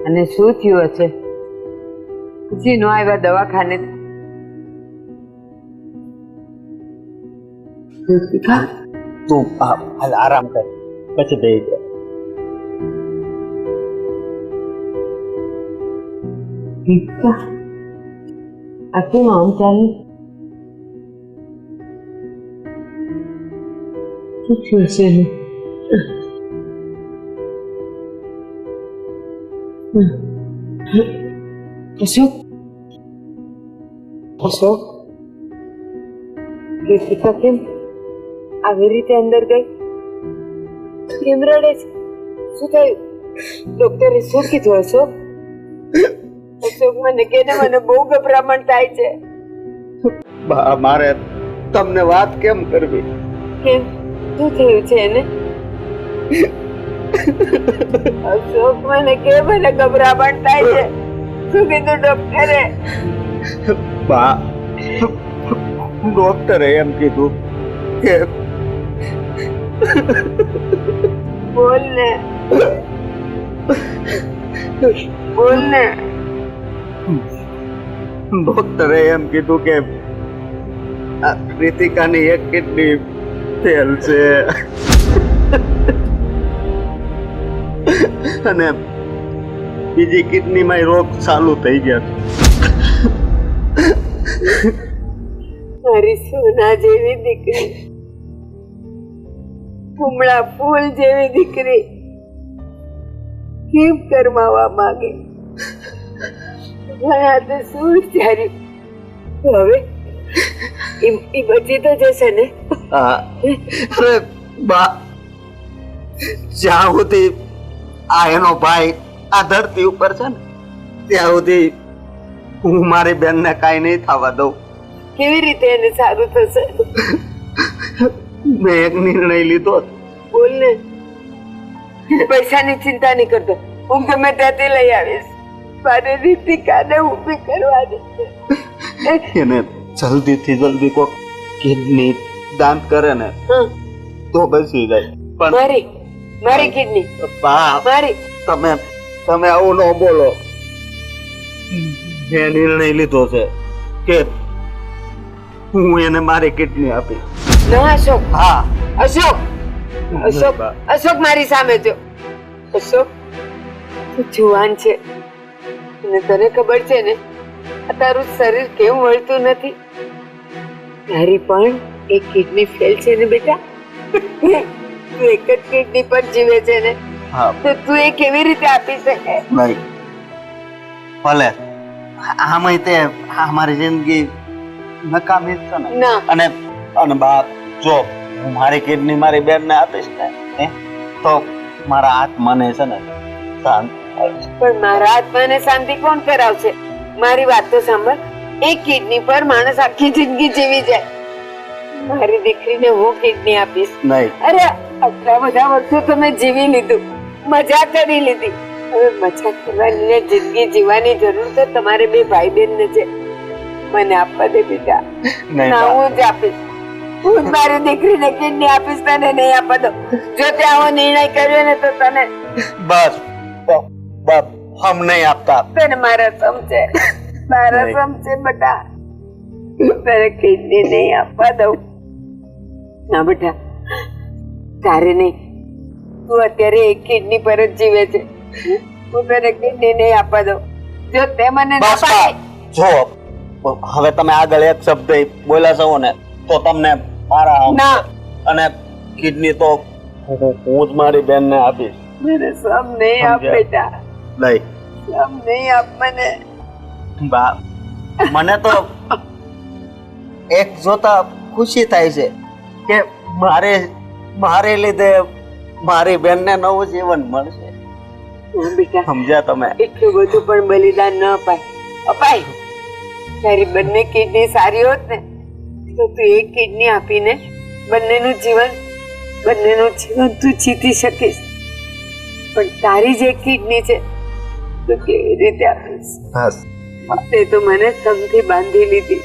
અને શું થયું હશે? હજી નો આવ્યા દવાખાને? તું હાલ આરામ કર, પછી બેસી જા. આ શું આમ ચાલે? શું થયું છે એને? અશોક, અશોક, કીર્તિકા કેમ આવી રીતે અંદર ગઈ? કેમ રડે છે? શું થયું? ડોક્ટરે શું કીધું? અશોક, અશોક મને કે મને બહુ ગભરામણ થાય છે. મારે તમને વાત કેમ કરવી? કેમ? શું થયું છે એને? અશોક મને કે મને ગભરામણ થાય છે. શું કીધું ડોક્ટરે? ડોક્ટરે એમ કીધું કે બોલ ને, બોલ ને. ડોક્ટરે એમ કીધું કે આ કૃતિકાની એક કિડની ફેલ છે અને બીજી કિડનીમાં રોગ ચાલુ થઈ ગયા. મારી સોના જેવી દીકરી, કુમળા ફૂલ જેવી દીકરી કેમ કરમાવા માંગે? તો શું વિચાર્યું? હવે એ બચી તો જશે ને? અરે બા, જ્યાં સુધી આ એનો ભાઈ આ ધરતી ઉપર છે ને ત્યાં સુધી હું મારી બેનને કાંઈ નહીં થવા દઉં. કેવી રીતે એને સારું થશે? મેં એક નિર્ણય લીધો. બોલ ને. પૈસાની ચિંતા નહીં કરતો, હું ગમે ત્યાંથી લઈ આવીશ. મારે રીતિકાને ઊભી કરવાની છે. એને જલ્દીથી જલ્દી કોઈ કિડની દાન કરે ને તો બચી જાય. પણ મારી કિડની મારી. તમે આવું ન બોલો. મેં નિર્ણય લીધો છે કે હું એને મારી કિડની આપી. ના અશોક. હા અશોક, અશોક, અશોક મારી સામે જો. અશોક, તું જુવાન છે અને તને ખબર છે ને આ તારું શરીર કેમ વળતું નથી? તારી પણ એક કિડની ફેલ છે ને બેટા. તું એક જ કિડની પર જીવે છે ને, તો તું એ કેવી રીતે આપી શકે? નહીં, ભલે આમાં તે અમારી જિંદગી નકામી જ છે ને. અને બાપ, જો હું મારી કિડની મારી બેનને આપીશ ને તો મારા આત્માને છે ને શાંત આવશે. પણ મારા આત્માને શાંતિ કોણ કરાવશે? મારી વાત તો સાંભળ. એક કિડની પર માણસ આખી જિંદગી જીવી જાય. મારી દીકરીને હું કિડની આપીશ? નહીં. અરે આટલા બધા વર્ષો તો મેં જીવી લીધું, મજા કરી લીધી. હવે મજા કરવાની ને જિંદગી જીવવાની જરૂર તો તમારે બે ભાઈ બેન ને છે. મને આપવા દે બેટા. ના, હું જ આપીશ. હું મારી દીકરીને કિડની આપીશ, તને નહીં આપવા દો. જો તે આવો નિર્ણય કર્યો ને તો તને બસ હમ નહીં આપતા. તને મારા સમજે, મારા સમજે બેટા. તને કિડની નહીં આપવા દઉં. ના બેટા, તારે નહીં. તું અત્યારે એક કિડની પર જ જીવે છે. હું તને કિડની નહીં આપવા દઉં. જો તે મને ના પાડે. જો હવે તમે આગળ એક શબ્દ બોલ્યા છો ને તો તમને મારા ના, અને કિડની તો હું જ મારી બેનને આપીશ. મને સમ નહીં આપ બેટા. નહીં, સમ નહીં આપ મને. બા, મને તો એક જોતા ખુશી થાય છે કે મારે લીધે મારી બેનને નવું જીવન મળશે. બેટા સમજ્યા તમે? એટલું બધું પણ બલિદાન ન અપાય. અપાય. તારી બંને કિડની સારી હોત ને તો તું એક કિડની આપીને બંનેનું જીવન તું જીતી શકીશ. પણ તારી જ એક કિડની છે તો કેવી રીતે આપીશ? તે તો મને સમથી બાંધી લીધી.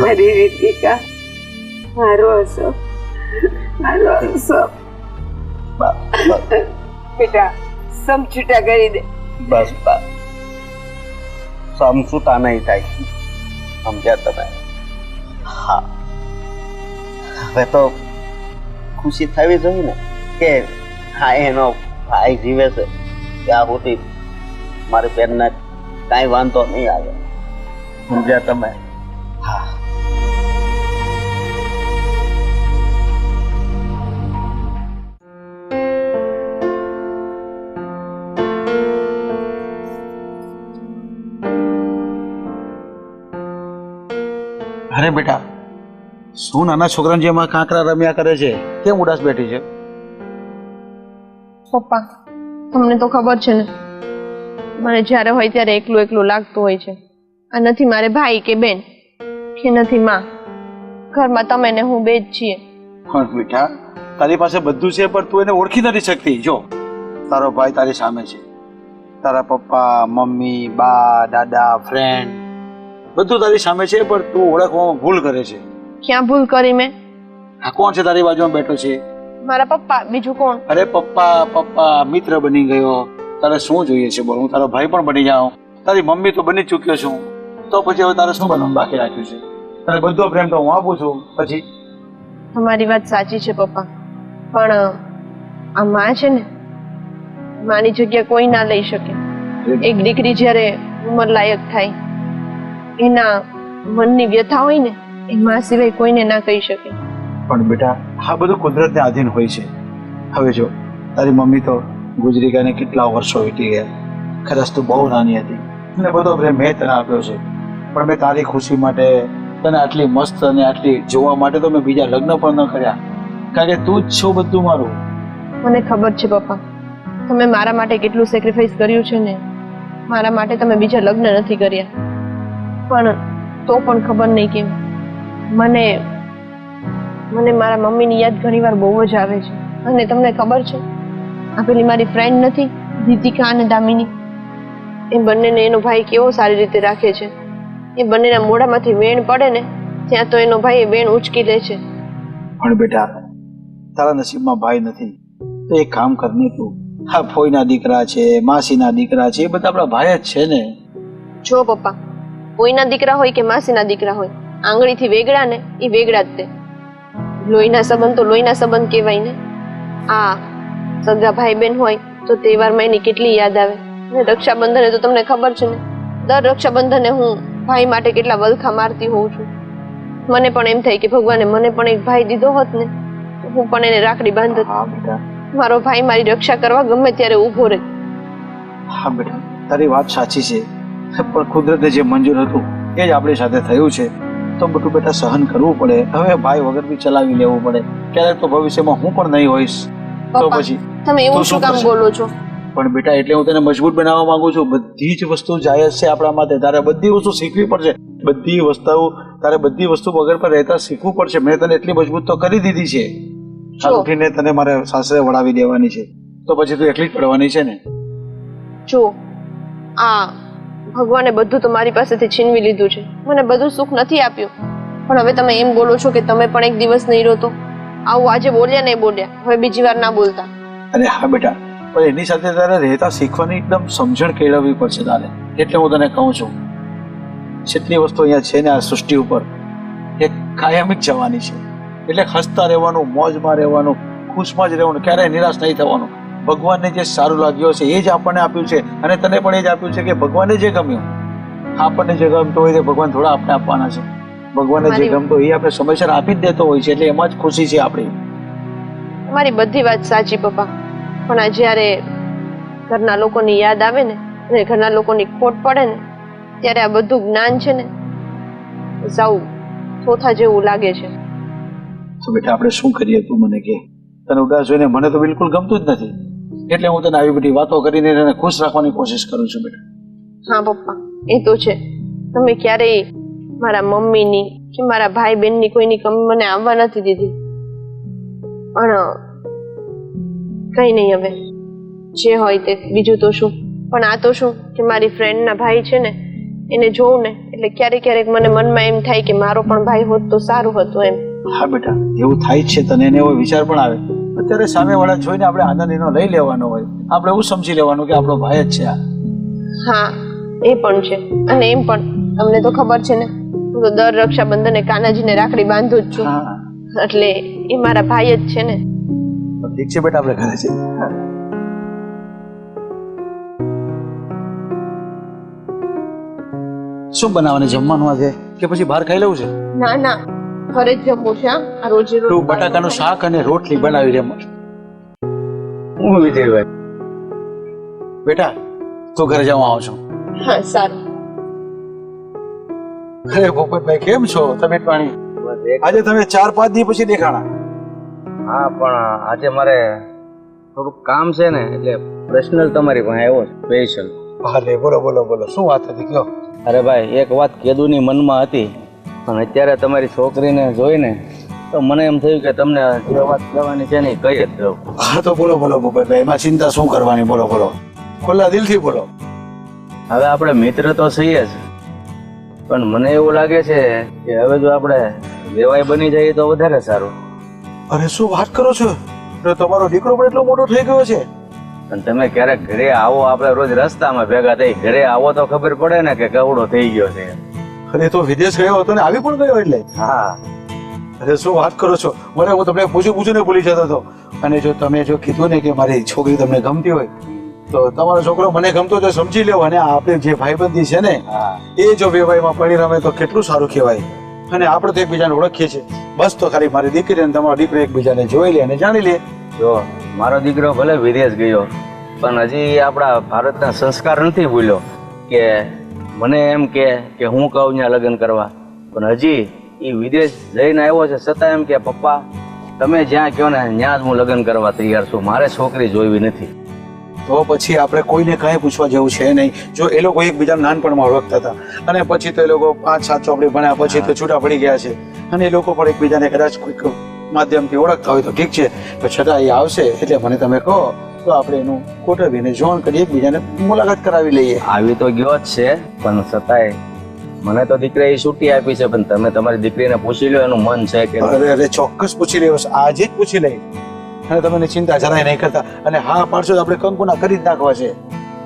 મારી રીતિકા, મારો અશોક, મારો અશોક. બેટા સમછૂટા કરી દે. બસ બસ સમસુતા નહીં થાય, સમજ્યા તમે? હા, હવે તો ખુશી થવી જોઈએ ને કે હા એનો ભાઈ જીવે છે, ત્યાં સુધી મારી બેનને કાંઈ વાંધો નહીં આવે, સમજ્યા તમે? હા. અરે બેટા, શું નાના છોકરાને જેમાં કાંકરા રમ્યા કરે છે? કેમ ઉદાસ બેઠી છે? પપ્પા, તમને તો ખબર છે ને, મને જ્યારે હોય ત્યારે એકલું એકલું લાગતું હોય છે. આ નથી મારે ભાઈ કે બેન કે નથી માં, ઘરમાં તમે ને હું બે જ છીએ. પણ બેટા, તારી પાસે બધું છે પણ તું એને ઓળખી નથી શકતી. જો તારો ભાઈ તારી સામે છે, તારા પપ્પા, મમ્મી, બા, દાદા, ફ્રેન્ડ બધું તારી સામે છે, પણ તું ઓળખવામાં ભૂલ કરે છે. ક્યાં ભૂલ કરી મેં? આ કોણ છે તારી બાજુમાં બેઠો છે? મારા પપ્પા, બીજું કોણ? અરે પપ્પા મિત્ર બની ગયો. તારે શું જોઈએ છે બોલ? હું તારો ભાઈ પણ બની જાઉં, તારી મમ્મી તો બની ચૂક્યો છું, તો પછી હવે તારે શું બનવાનું બાકી રાખ્યું છે? તારે બધો પ્રેમ તો હું આપું છું. પછી તમારી વાત સાચી છે પપ્પા, પણ આ માં છે ને, માની જગ્યા કોઈ ના લઈ શકે. એક દીકરી જ્યારે ઉંમર લાયક થાય, એના મનની વ્યથા હોય ને, એ માં સિવાય કોઈને ના કહી શકે. પણ બેટા, આ બધું કુદરતને આધીન હોય છે. હવે જો તારી મમ્મી તો ગુજરી ગયાને કેટલા વર્ષો વીતી ગયા. ખરસ તું બહુ નાની હતી અને બધો પ્રેમ મેં તને આપ્યો છે, પણ મેં તારી ખુશી માટે, તને આટલી મસ્ત અને આટલી જોવા માટે તો મેં બીજા લગ્ન પણ ન કર્યા, કારણ કે તું જ છો બધું મારું. મને ખબર છે પપ્પા, તમે મારા માટે કેટલું સેક્રિફાઈસ કર્યું છે ને, મારા માટે તમે બીજા લગ્ન નથી કર્યા, પણ તો પણ ખબર નહીં કેમ મને મારા મમ્મીની યાદ ઘણીવાર બહુ જ આવે છે. અને તમને ખબર છે, આ પેલી મારી ફ્રેન્ડ નથી દીતિકા અને દામિની, એ બંનેને એનો ભાઈ કેવો સારી રીતે રાખે છે. એ બંનેના મોઢામાંથી વેણ પડે ને ત્યાં તો એનો ભાઈ એ વેણ ઉચકી લે છે. પણ બેટા, તારા નસીબમાં ભાઈ નથી તો એક કામ કરને તું, હા ફોઈના દીકરા છે, માસીના દીકરા છે, એ બધા આપણા ભાઈ જ છે ને. જો પપ્પા, કોઈના દીકરા હોય કે માસીના દીકરા હોય, આંગળીથી વેગળા ને એ વેગળા જ તે. લોહીના સંબંધ તો લોહીના સંબંધ કહેવાય ને. આ સગા ભાઈ બેન હોય તો તહેવારમાં એની કેટલી યાદ આવે. અને રક્ષાબંધને તો તમને ખબર છે ને, દર રક્ષાબંધને હું ભાઈ માટે કેટલા વલખા મારતી હોઉં છું. મને પણ એમ થાય કે ભગવાને મને પણ એક ભાઈ દીધો હોત ને, તો હું પણ એને રાખડી બાંધત. હા બેટા, મારો ભાઈ મારી રક્ષા કરવા ગમે ત્યારે ઊભો રહે. હા બેટા, તારી વાત સાચી છે, પણ કુદરતે જે મંજૂર હતું એ જ આપણી સાથે થયું છે, તો બધું બેટા સહન કરવું પડે. હવે ભાઈ વગર બી ચલાવી લેવું પડે. ક્યારેક તો ભવિષ્યમાં હું પણ નહીં હોઈશ તો પછી તમે એવું શું કામ બોલો છો? પણ બેટા, એટલે હું તને મજબૂત બનાવવા માંગુ છું. બધી જ વસ્તુ જાયજ છે આપણા માટે. તારે બધી વસ્તુ શીખવી પડશે. તારે બધી વસ્તુ વગર પર રહેતા શીખવું પડશે. મેં તને એટલી મજબૂત તો કરી દીધી છે. આ ઉઠીને તને મારે સાસરે વળાવી દેવાની છે, તો પછી તું એકલી જ પડવાની છે ને. જો આ ભગવાને બધું તો મારી પાસેથી છીનવી લીધું છે, મને બધું સુખ નથી આપ્યું, પણ હવે તમે એમ બોલો છો કે તમે પણ એક દિવસ નહીં રહો તો? આવું આજે બોલ્યા નહીં બોલ્યા, હવે બીજી વાર ના બોલતા. અરે હા બેટા, પણ એની સાથે તારે રહેતા શીખવાની એકદમ સમજણ કેળવવી પડશે તારે. એટલે હું તને કહું છું, જેટલી વસ્તુ અહીંયા છે ને આ સૃષ્ટિ ઉપર, એ કાયમિક જવાની છે. એટલે હસતા રહેવાનું, મોજમાં રહેવાનું, ખુશમાં જ રહેવાનું, ક્યારેય નિરાશ નહીં થવાનું. ભગવાનને જે સારું લાગ્યું છે એ જ આપણને આપ્યું છે, અને તને પણ એ જ આપ્યું છે કે ભગવાનને જે ગમ્યું. આપણને જે ગમતો હોય તે ભગવાન થોડા આપણે આપવાના છે. ભગવાનને જે ગમતો એ આપણે સમયસર આપી જ દેતો હોય છે, એટલે એમાં જ ખુશી છે આપણી. તમારી બધી વાત સાચી પપ્પા, પણ આ જ્યારે ઘરના લોકોની યાદ આવે ને અને ઘરના લોકોની ખોટ પડે ને, ત્યારે આ બધું જ્ઞાન છે ને સાવ થોથા જેવું લાગે છે. તો બેટા આપણે શું કરીએ, તું મને કે? તને ઉદાસ જોઈને મને તો બિલકુલ ગમતું જ નથી, એટલે હું તને આવી બધી વાતો કરીને એને ખુશ રાખવાની કોશિશ કરું છું બેટા. હા પપ્પા, એ તો છે. તમે ક્યારેય મારા મમ્મીની કે મારા ભાઈ બહેનની કોઈની કમી મને આવવા નથી દીધી, પણ કઈ નહીં, હવે જે હોય તે. બીજું તો શું, પણ આ તો શું કે મારી ફ્રેન્ડના ભાઈ છે ને, એને જોઉં ને એટલે ક્યારેક ક્યારેક મને મનમાં એમ થાય કે મારો પણ ભાઈ હોત તો સારું હતું એમ. હા બેટા, એવું થાય જ છે તને, એને એવો વિચાર પણ આવે, અત્યારે સામેવાળા જોઈને આપણે આનંદ એનો લઈ લેવાનો હોય, આપણે એવું સમજી લેવાનું કે આપણો ભાઈ જ છે આ. હા એ પણ છે. અને એમ પણ તમને તો ખબર છે ને, હું તો દર રક્ષાબંધને કાનાજીને રાખડી બાંધું જ છું. હા એટલે એ મારા ભાઈ જ છે ને. ઠીક છે બેટા, આપણે ઘરે જઈએ. શું બનાવવાની જમવાનું આજે, કે પછી બહાર ખાઈ લેવું છે? ના ના, ઘરે જ જમવું છે. આ રોજે રોજ તું બટાકાનું શાક અને રોટલી બનાવી દે. હું વિજયભાઈ. બેટા તું ઘરે જવા આવું છું. હા સારું. અરે ભૂપતભાઈ કેમ છો? તબિયત પાણી? આજે તમે 4-5 દી પછી દેખાણા. હા પણ આજે મારે થોડુંક કામ છે ને, એટલે પર્સનલ તમારી પાસે આવ્યો સ્પેશિયલ. ભલે, બોલો બોલો બોલો, શું વાત હતી કયો? અરે ભાઈ, એક વાત કેદુની મનમાં હતી, અને અત્યારે તમારી છોકરીને જોઈને તો મને એમ થયું કે તમને જે વાત કહેવાની છે ને એ કહી જ દઉં. હા તો બોલો બોલો ભૂપતભાઈ, એમાં ચિંતા શું કરવાની, બોલો બોલો, ખુલ્લા દિલથી બોલો. હવે આપણે મિત્ર તો છીએ જ, પણ મને એવું લાગે છે કે હવે જો આપણે વેવાઈ બની જઈએ તો વધારે સારું. અરે શું વાત કરો છો? તો તમારો દીકરો પણ એટલો મોટો થઈ ગયો છે? અને તમે ક્યારેક ઘરે આવો, આપણે રોજ રસ્તામાં ભેગા થઈ, ઘરે આવો તો ખબર પડે ને કે કવડો થઈ ગયો છે. અરે તો વિદેશ ગયો હતો ને આવી પણ ગયો એટલે? હા. અરે શું વાત કરો છો? મને હું તમને પૂછીને ભૂલી જતો હતો. અને જો તમે જો કીધું ને કે મારી છોકરી તમને ગમતી હોય તો તમારો છોકરો મને ગમતો જો સમજી લ્યો. અને આપણે જે ભાઈબંધી છે ને એ જો વેવાઈમાં પરિણમે તો કેટલું સારું કહેવાય. અને આપણે તો એકબીજાને ઓળખીએ છીએ. બસ તો ખાલી મારી દીકરી અને તમારો દીકરો એકબીજાને જોઈ લે અને જાણી લે. જો મારો દીકરો ભલે વિદેશ ગયો, પણ હજી આપણા ભારતના સંસ્કાર નથી ભૂલ્યો કે મને એમ કે હું કહું ત્યાં લગ્ન કરવા. પણ હજી એ વિદેશ જઈને આવ્યો છે, છતાં એમ કે પપ્પા તમે જ્યાં કહો ને ત્યાં જ હું લગ્ન કરવા તૈયાર છું, મારે છોકરી જોઈવી નથી. તો પછી આપણે કોઈને કાંઈ પૂછવા જેવું છે નહીં. જો એ લોકો એકબીજાને નાનપણમાં ઓળખતા હતા અને પછી તો એ લોકો 5-7 ચોપડી ભણ્યા પછી તો છૂટા પડી ગયા છે, અને એ લોકો પણ એકબીજાને કદાચ કોઈક માધ્યમથી ઓળખતા હોય તો ઠીક છે. તો છતાં એ આવશે એટલે મને તમે કહો તો આપણે એનું ગોઠવીને જોણ કરી એકબીજાને મુલાકાત કરાવી લઈએ. આવી તો ગયો જ છે, પણ છતાંય મને તો દીકરીએ છૂટી આપી છે, પણ તમે તમારી દીકરીને પૂછી લો એનું મન છે કે. અરે ચોક્કસ પૂછી લેવો, આજે જ પૂછી લઈ. અને તમને ચિંતા જરાય નહીં કરતા. અને હા પાડશો તો આપણે કંકુના કરી જ નાખવા છે.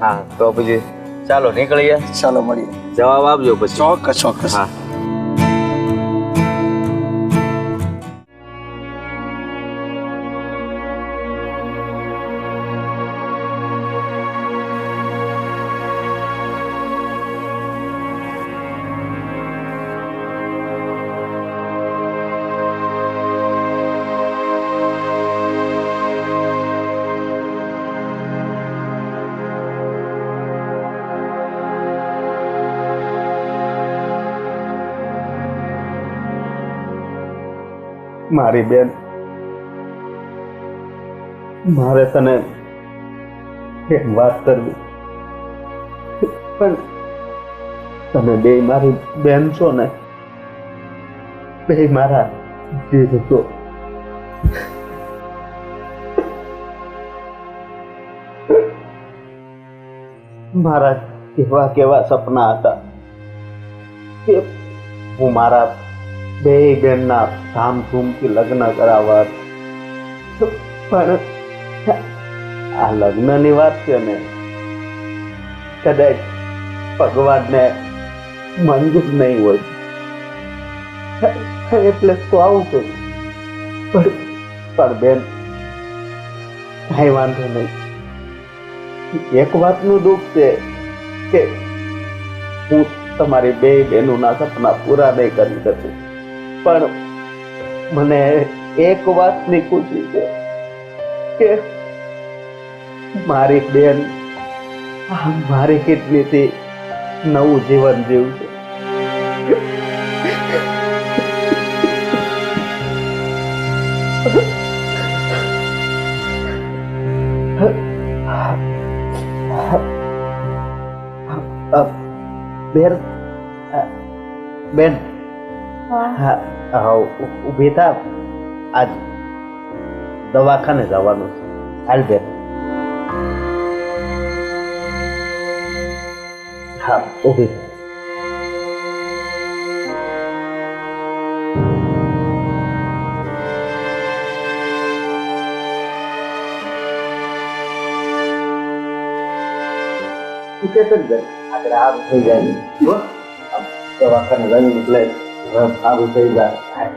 હા તો પછી ચાલો નીકળીએ. ચાલો મળીએ. જવાબ આપજો પછી. ચોક્કસ ચોક્કસ. હા. મારી બેન, મારે તને એક વાત કરવી, પણ તમે બે મારી બેન છો ને, બે મારા જીવ છો. મારા કેવા કેવા સપના હતા કે હું મારા બે બેનના ધામધૂમથી લગ્ન કરાવવા, પણ આ લગ્નની વાત છે ને કદાચ ભગવાનને મંજૂર નહીં હોય એટલે તો આવું કર્યું. પણ બેન કઈ વાંધો નહીં. એક વાતનું દુઃખ છે કે હું તમારી બે બહેનોના સપના પૂરા નહીં કરી શકું, પણ મને એક વાતની ખુશી છે કે મારી બેન મારી કિડનીથી નવું જીવન જીવશે. બેન બેન ઉભી થા, આજ દવાખાને જવાનું છે. હાલ બેન. હા ઉભી. તું કે કરી જાય આગળ સારું થઈ જાય જો દવાખાને લઈ નીકળે સારું થઈ જાય